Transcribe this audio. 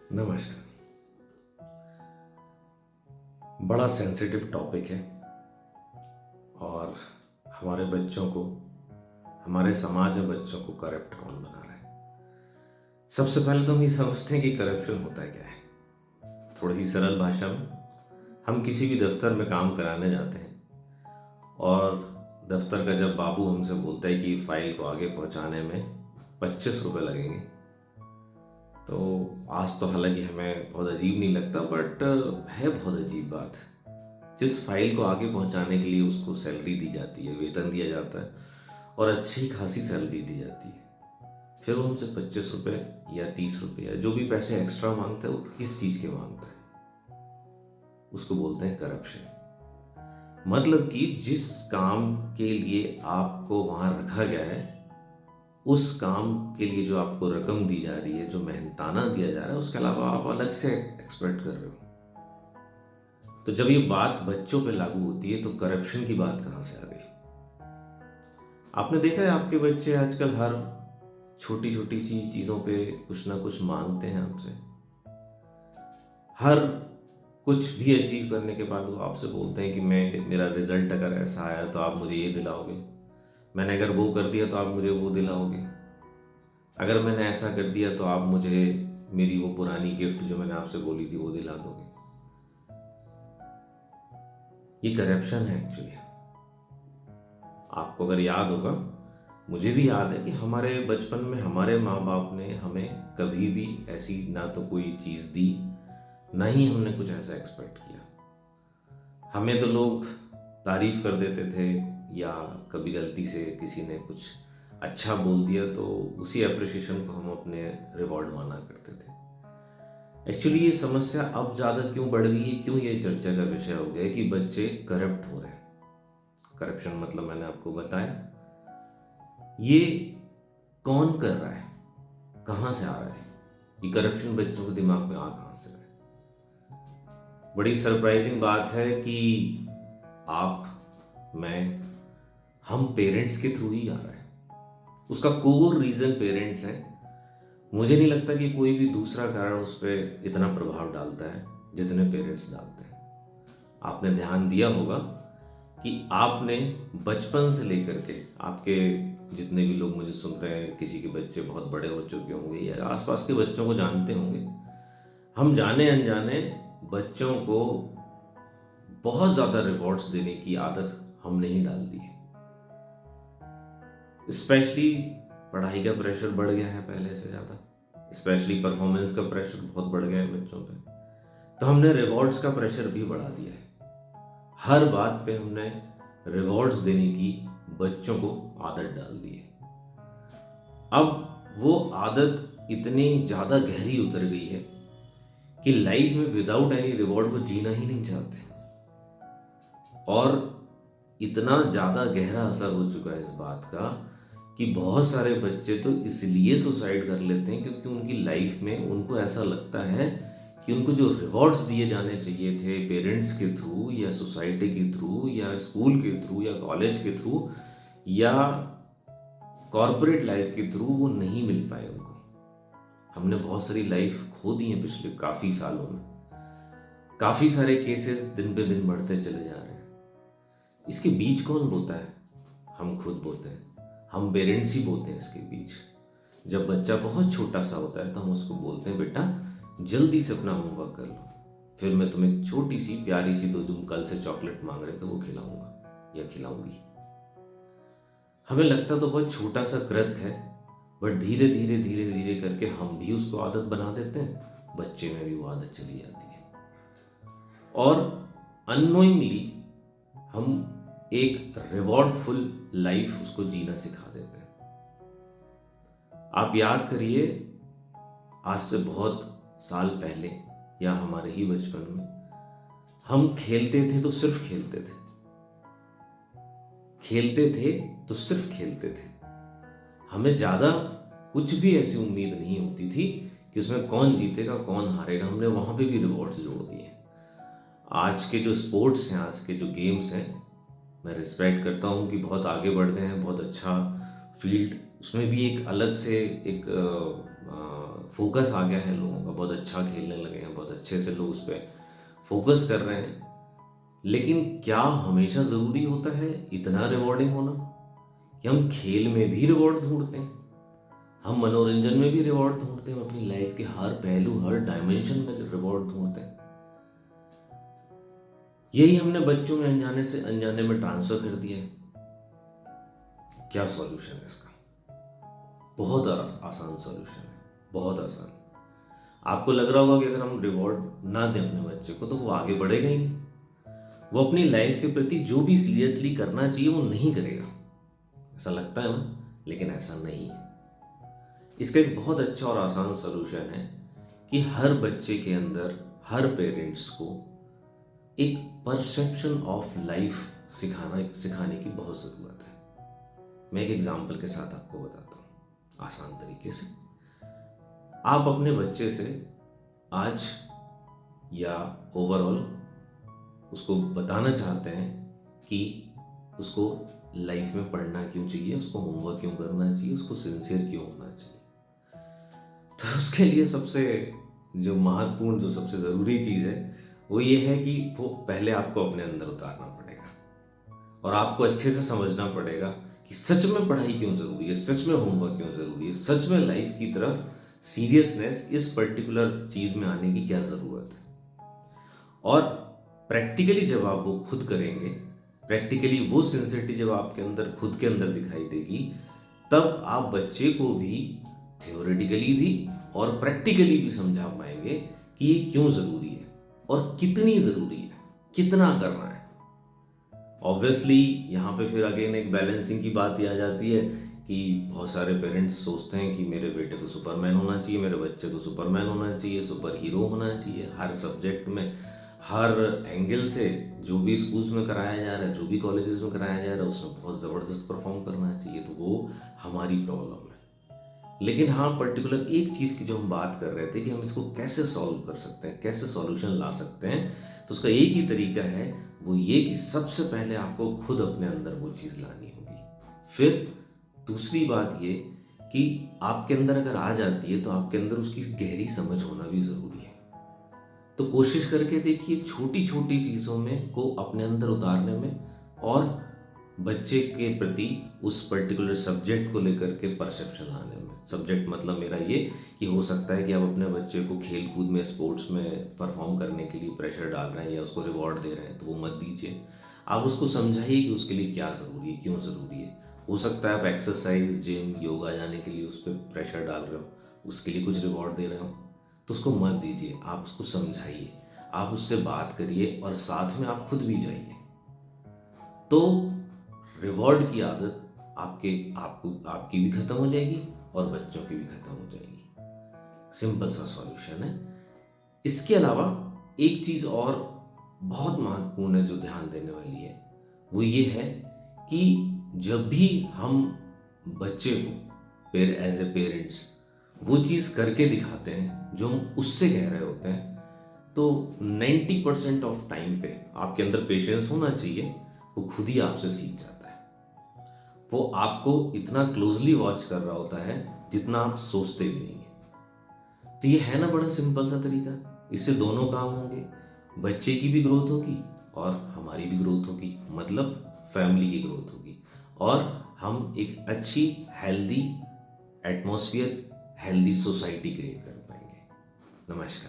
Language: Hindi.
नमस्कार। बड़ा सेंसिटिव टॉपिक है और हमारे बच्चों को, हमारे समाज में बच्चों को करप्ट कौन बना रहा है। सबसे पहले तो हम ये समझते हैं कि करप्शन होता क्या है। थोड़ी सी सरल भाषा में, हम किसी भी दफ्तर में काम कराने जाते हैं और दफ्तर का जब बाबू हमसे बोलता है कि फाइल को आगे पहुंचाने में 25 रुपये लगेंगे, तो आज तो हालांकि हमें बहुत अजीब नहीं लगता, बट है बहुत अजीब बात। जिस फाइल को आगे पहुंचाने के लिए उसको सैलरी दी जाती है, वेतन दिया जाता है और अच्छी खासी सैलरी दी जाती है, फिर वो हमसे 25 रुपये या 30 रुपये या जो भी पैसे एक्स्ट्रा मांगता है, वो किस चीज़ के मांगता है, उसको बोलते हैं करप्शन। मतलब कि जिस काम के लिए आपको वहां रखा गया है, उस काम के लिए जो आपको रकम दी जा रही है, जो मेहनताना दिया जा रहा है, उसके अलावा आप अलग से एक्सपेक्ट कर रहे हो। तो जब ये बात बच्चों पे लागू होती है तो करप्शन की बात कहाँ से आ गई। आपने देखा है आपके बच्चे आजकल हर छोटी छोटी सी चीज़ों पे कुछ ना कुछ मांगते हैं आपसे। हर कुछ भी अचीव करने के बाद वो आपसे बोलते हैं कि मेरा रिजल्ट अगर ऐसा आया तो आप मुझे ये दिलाओगे, मैंने अगर वो कर दिया तो आप मुझे वो दिलाओगे, अगर मैंने ऐसा कर दिया तो आप मुझे मेरी वो पुरानी गिफ्ट जो मैंने आपसे बोली थी वो दिला दोगे। ये करप्शन है एक्चुअली। आपको अगर याद होगा, मुझे भी याद है कि हमारे बचपन में हमारे माँ बाप ने हमें कभी भी ऐसी ना तो कोई चीज़ दी, ना ही हमने कुछ ऐसा एक्सपेक्ट किया। हमें तो लोग तारीफ कर देते थे, या कभी गलती से किसी ने कुछ अच्छा बोल दिया तो उसी अप्रिसिएशन को हम अपने रिवॉर्ड माना करते थे। एक्चुअली ये समस्या अब ज़्यादा क्यों बढ़ गई है, क्यों ये चर्चा का विषय हो गया है कि बच्चे करप्ट हो रहे हैं। करप्शन मतलब मैंने आपको बताया, ये कौन कर रहा है, कहाँ से आ रहा है, ये करप्शन बच्चों के दिमाग में आ कहाँ से रहा है। बड़ी सरप्राइजिंग बात है कि आप, मैं, हम पेरेंट्स के थ्रू ही आ रहा है। उसका कोर रीजन पेरेंट्स हैं। मुझे नहीं लगता कि कोई भी दूसरा कारण उस पर इतना प्रभाव डालता है जितने पेरेंट्स डालते हैं। आपने ध्यान दिया होगा कि आपने बचपन से लेकर के, आपके जितने भी लोग मुझे सुन रहे हैं, किसी के बच्चे बहुत बड़े हो चुके होंगे या आसपास के बच्चों को जानते होंगे, हम जाने अनजाने बच्चों को बहुत ज़्यादा रिवॉर्ड्स देने की आदत हमने ही डाल दी है। स्पेशली पढ़ाई का प्रेशर बढ़ गया है पहले से ज़्यादा, स्पेशली परफॉर्मेंस का प्रेशर बहुत बढ़ गया है बच्चों पे, तो हमने रिवॉर्ड्स का प्रेशर भी बढ़ा दिया है। हर बात पे हमने रिवॉर्ड्स देने की बच्चों को आदत डाल दी है। अब वो आदत इतनी ज़्यादा गहरी उतर गई है कि लाइफ में विदाउट एनी रिवॉर्ड वो जीना ही नहीं चाहते, और इतना ज़्यादा गहरा असर हो चुका है इस बात का कि बहुत सारे बच्चे तो इसलिए सुसाइड कर लेते हैं क्योंकि उनकी लाइफ में उनको ऐसा लगता है कि उनको जो रिवॉर्ड्स दिए जाने चाहिए थे पेरेंट्स के थ्रू या सोसाइटी के थ्रू या स्कूल के थ्रू या कॉलेज के थ्रू या कॉरपोरेट लाइफ के थ्रू, वो नहीं मिल पाए उनको। हमने बहुत सारी लाइफ खो दी है पिछले काफ़ी सालों में। काफ़ी सारे केसेस दिन पे दिन बढ़ते चले जा रहे हैं। इसके बीच कौन बोता है? हम खुद बोते हैं, हम पेरेंट्स ही बोते हैं इसके बीच। जब बच्चा बहुत छोटा सा होता है तो हम उसको बोलते हैं, बेटा जल्दी से अपना होमवर्क कर लो, फिर मैं तुम्हें छोटी सी प्यारी सी, तो तुम कल से चॉकलेट मांग रहे थे वो खिलाऊंगा या खिलाऊंगी। हमें लगता तो बहुत छोटा सा कृत्य है, बट धीरे धीरे धीरे धीरे करके हम भी उसको आदत बना देते हैं, बच्चे में भी वो आदत चली जाती है और अननोइंगली हम एक रिवॉर्डफुल लाइफ उसको जीना सिखा देते हैं। आप याद करिए, आज से बहुत साल पहले या हमारे ही बचपन में हम खेलते थे तो सिर्फ खेलते थे, खेलते थे तो सिर्फ खेलते थे। हमें ज़्यादा कुछ भी ऐसी उम्मीद नहीं होती थी कि उसमें कौन जीतेगा कौन हारेगा। हमने वहाँ पे भी रिवॉर्ड्स जोड़ दिए। आज के जो स्पोर्ट्स हैं, आज के जो गेम्स हैं, मैं रिस्पेक्ट करता हूँ कि बहुत आगे बढ़ गए हैं, बहुत अच्छा फील्ड, उसमें भी एक अलग से एक फोकस आ गया है लोगों का, बहुत अच्छा खेलने लगे हैं, बहुत अच्छे से लोग उस पर फोकस कर रहे हैं। लेकिन क्या हमेशा ज़रूरी होता है इतना रिवॉर्डिंग होना, कि हम खेल में भी रिवॉर्ड ढूंढते हैं, हम मनोरंजन में भी रिवॉर्ड ढूंढते हैं, अपनी लाइफ के हर पहलू हर डायमेंशन में रिवॉर्ड ढूंढते हैं। यही हमने बच्चों में अनजाने से अनजाने में ट्रांसफर कर दिया है। क्या सॉल्यूशन है इसका? बहुत आसान सॉल्यूशन है, बहुत आसान। आपको लग रहा होगा कि अगर हम रिवॉर्ड ना दें अपने बच्चे को तो वो आगे बढ़ेगा ही नहीं, वो अपनी लाइफ के प्रति जो भी सीरियसली करना चाहिए वो नहीं करेगा। ऐसा लगता है ना, लेकिन ऐसा नहीं है। इसका एक बहुत अच्छा और आसान सॉल्यूशन है कि हर बच्चे के अंदर, हर पेरेंट्स को एक परसेप्शन ऑफ लाइफ सिखाने की बहुत ज़रूरत है। मैं एक एग्जाम्पल के साथ आपको बताता हूँ आसान तरीके से। आप अपने बच्चे से आज या ओवरऑल उसको बताना चाहते हैं कि उसको लाइफ में पढ़ना क्यों चाहिए, उसको होमवर्क क्यों करना चाहिए, उसको सिंसियर क्यों होना चाहिए। तो उसके लिए सबसे जो महत्वपूर्ण, जो सबसे ज़रूरी चीज़ है वो ये है कि वो पहले आपको अपने अंदर उतारना पड़ेगा और आपको अच्छे से समझना पड़ेगा कि सच में पढ़ाई क्यों ज़रूरी है, सच में होमवर्क क्यों ज़रूरी है, सच में लाइफ की तरफ सीरियसनेस, इस पर्टिकुलर चीज़ में आने की क्या ज़रूरत है। और प्रैक्टिकली जब आप वो खुद करेंगे, प्रैक्टिकली वो सिंसियरिटी जब आपके अंदर खुद के अंदर दिखाई देगी, तब आप बच्चे को भी थ्योरेटिकली भी और प्रैक्टिकली भी समझा पाएंगे कि ये क्यों ज़रूरी है और कितनी ज़रूरी है, कितना करना है। ऑब्वियसली यहाँ पे फिर अगेन एक बैलेंसिंग की बात ही आ जाती है कि बहुत सारे पेरेंट्स सोचते हैं कि मेरे बेटे को सुपरमैन होना चाहिए, मेरे बच्चे को सुपरमैन होना चाहिए, सुपर हीरो होना चाहिए हर सब्जेक्ट में, हर एंगल से। जो भी स्कूल्स में कराया जा रहा है, जो भी कॉलेजेस में कराया जा रहा है, उसमें बहुत ज़बरदस्त परफॉर्म करना चाहिए। तो वो हमारी प्रॉब्लम है। लेकिन हाँ, पर्टिकुलर एक चीज़ की जो हम बात कर रहे थे कि हम इसको कैसे सॉल्व कर सकते हैं, कैसे सॉल्यूशन ला सकते हैं, तो उसका एक ही तरीका है, वो ये कि सबसे पहले आपको खुद अपने अंदर वो चीज़ लानी होगी। फिर दूसरी बात ये कि आपके अंदर अगर आ जाती है तो आपके अंदर उसकी गहरी समझ होना भी ज़रूरी है। तो कोशिश करके देखिए छोटी छोटी चीज़ों में को अपने अंदर उतारने में, और बच्चे के प्रति उस पर्टिकुलर सब्जेक्ट को लेकर के परसेप्शन लाने में। सब्जेक्ट मतलब मेरा ये कि हो सकता है कि आप अपने बच्चे को खेल कूद में, स्पोर्ट्स में परफॉर्म करने के लिए प्रेशर डाल रहे हैं या उसको रिवॉर्ड दे रहे हैं, तो वो मत दीजिए। आप उसको समझाइए कि उसके लिए क्या ज़रूरी है, क्यों ज़रूरी है। हो सकता है आप एक्सरसाइज, जिम, योगा जाने के लिए उस पर प्रेशर डाल रहे हो, उसके लिए कुछ रिवॉर्ड दे रहे हो, तो उसको मत दीजिए। आप उसको समझाइए, आप उससे बात करिए और साथ में आप खुद भी जाइए। तो रिवॉर्ड की आदत आपकी भी खत्म हो जाएगी और बच्चों की भी खत्म हो जाएगी। सिंपल सा सॉल्यूशन है। इसके अलावा एक चीज़ और बहुत महत्वपूर्ण है जो ध्यान देने वाली है, वो ये है कि जब भी हम बच्चे को एज ए पेरेंट्स वो चीज़ करके दिखाते हैं जो हम उससे कह रहे होते हैं, तो 90% ऑफ टाइम पे आपके अंदर पेशेंस होना चाहिए, वो खुद ही आपसे सीख जाता है। वो आपको इतना क्लोजली वॉच कर रहा होता है जितना आप सोचते भी नहीं है। तो ये है ना बड़ा सिंपल सा तरीका, इससे दोनों काम होंगे, बच्चे की भी ग्रोथ होगी और हमारी भी ग्रोथ होगी, मतलब फैमिली की ग्रोथ होगी, और हम एक अच्छी healthy atmosphere, healthy society create कर पाएंगे। नमस्कार।